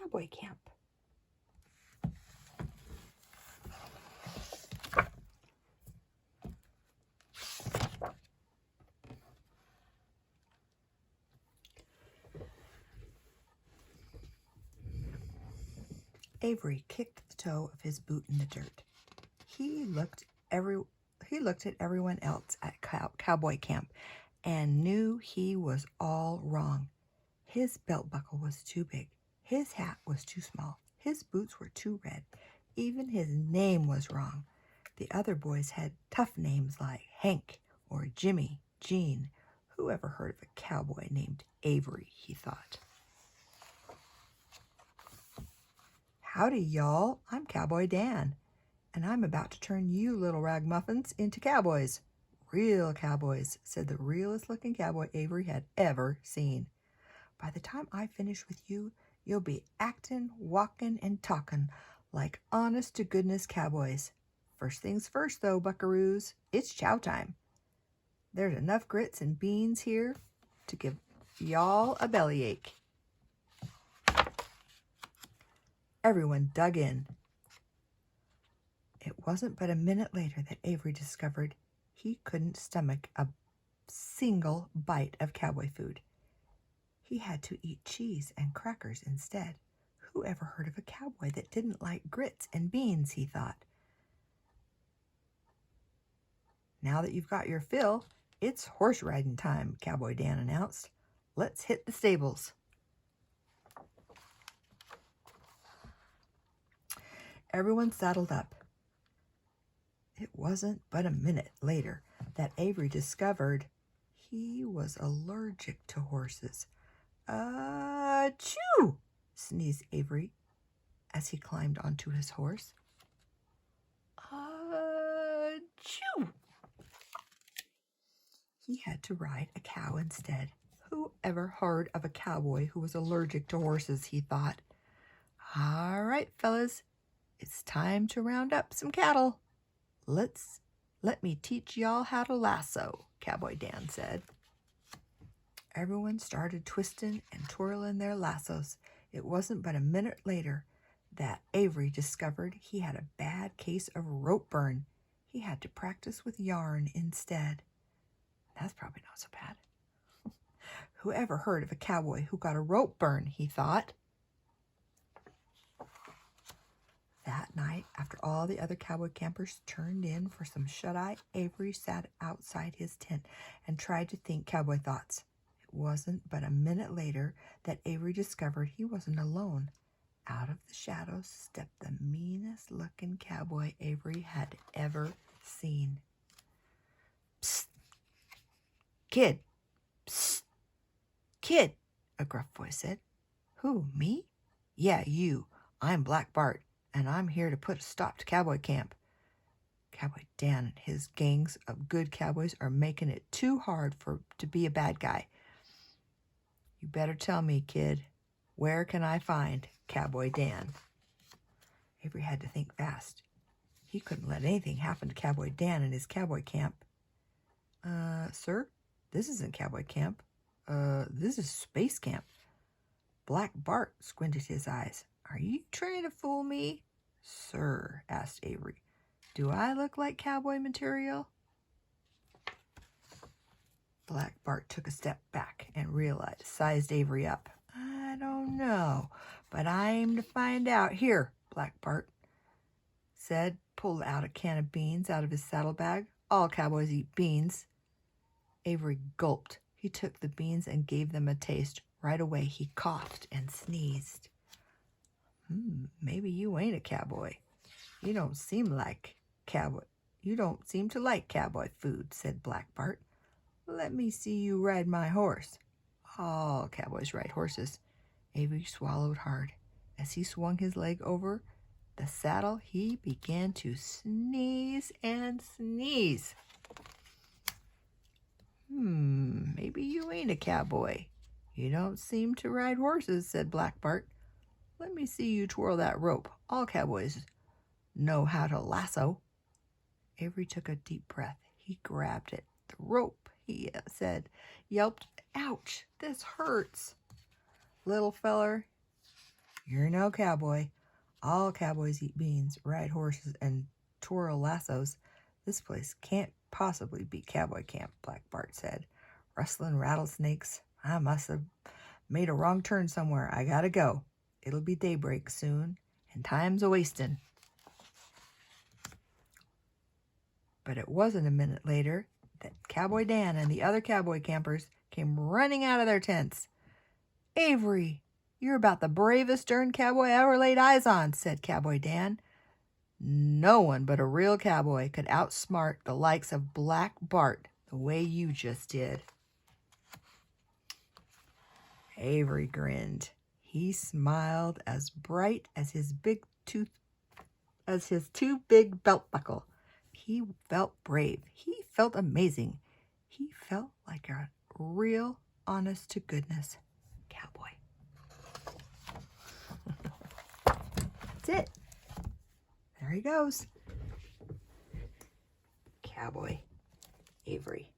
Cowboy Camp. Avery kicked the toe of his boot in the dirt. He looked at everyone else at Cowboy Camp and knew he was all wrong. His belt buckle was too big. His hat was too small. His boots were too red. Even his name was wrong. The other boys had tough names like Hank or Jimmy, Gene. Who ever heard of a cowboy named Avery, he thought. Howdy, y'all. I'm Cowboy Dan, and I'm about to turn you little ragamuffins into cowboys. Real cowboys, said the realest looking cowboy Avery had ever seen. By the time I finish with you, you'll be acting, walking, and talking like honest-to-goodness cowboys. First things first, though, buckaroos, it's chow time. There's enough grits and beans here to give y'all a bellyache. Everyone dug in. It wasn't but a minute later that Avery discovered he couldn't stomach a single bite of cowboy food. He had to eat cheese and crackers instead. Who ever heard of a cowboy that didn't like grits and beans, he thought. Now that you've got your fill, it's horse riding time, Cowboy Dan announced. Let's hit the stables. Everyone saddled up. It wasn't but a minute later that Avery discovered he was allergic to horses. Achoo! Sneezed Avery as he climbed onto his horse. Achoo! He had to ride a cow instead. Who ever heard of a cowboy who was allergic to horses, he thought. All right, fellas, it's time to round up some cattle. Let me teach y'all how to lasso, Cowboy Dan said. Everyone started twisting and twirling their lassos. It wasn't but a minute later that Avery discovered he had a bad case of rope burn. He had to practice with yarn instead. That's probably not so bad. Who ever heard of a cowboy who got a rope burn, he thought. That night, after all the other cowboy campers turned in for some shut-eye, Avery sat outside his tent and tried to think cowboy thoughts. It wasn't but a minute later that Avery discovered he wasn't alone. Out of the shadows stepped the meanest-looking cowboy Avery had ever seen. Psst! Kid! Psst! Kid! A gruff voice said. Who, me? Yeah, you. I'm Black Bart, and I'm here to put a stop to Cowboy Camp. Cowboy Dan and his gangs of good cowboys are making it too hard to be a bad guy. You better tell me, kid, where can I find Cowboy Dan? Avery had to think fast. He couldn't let anything happen to Cowboy Dan and his cowboy camp. Sir, this isn't Cowboy Camp. This is Space Camp. Black Bart squinted his eyes. Are you trying to fool me? Sir, asked Avery, do I look like cowboy material? Black Bart took a step back and sized Avery up. I don't know, but I'm to find out. Here, Black Bart said, pulled out a can of beans out of his saddlebag. All cowboys eat beans. Avery gulped. He took the beans and gave them a taste. Right away, he coughed and sneezed. Maybe you ain't a cowboy. You don't seem to like cowboy food, said Black Bart. Let me see you ride my horse. All cowboys ride horses. Avery swallowed hard. As he swung his leg over the saddle, he began to sneeze and sneeze. Maybe you ain't a cowboy. You don't seem to ride horses, said Black Bart. Let me see you twirl that rope. All cowboys know how to lasso. Avery took a deep breath. He grabbed it. The rope, he said, yelped. Ouch, this hurts. Little feller, You're no cowboy. All cowboys eat beans, ride horses, and twirl lassos. This place can't possibly be Cowboy Camp, Black Bart said. Rustling rattlesnakes. I must have made a wrong turn somewhere. I gotta go. It'll be daybreak soon, and time's a-wastin'. But it wasn't a minute later that Cowboy Dan and the other cowboy campers came running out of their tents. Avery, you're about the bravest darn cowboy I ever laid eyes on, said Cowboy Dan. No one but a real cowboy could outsmart the likes of Black Bart the way you just did. Avery grinned. He smiled as bright as his two big belt buckle. He felt brave. He felt amazing. He felt like a real, honest-to-goodness cowboy. That's it. There he goes. Cowboy Avery.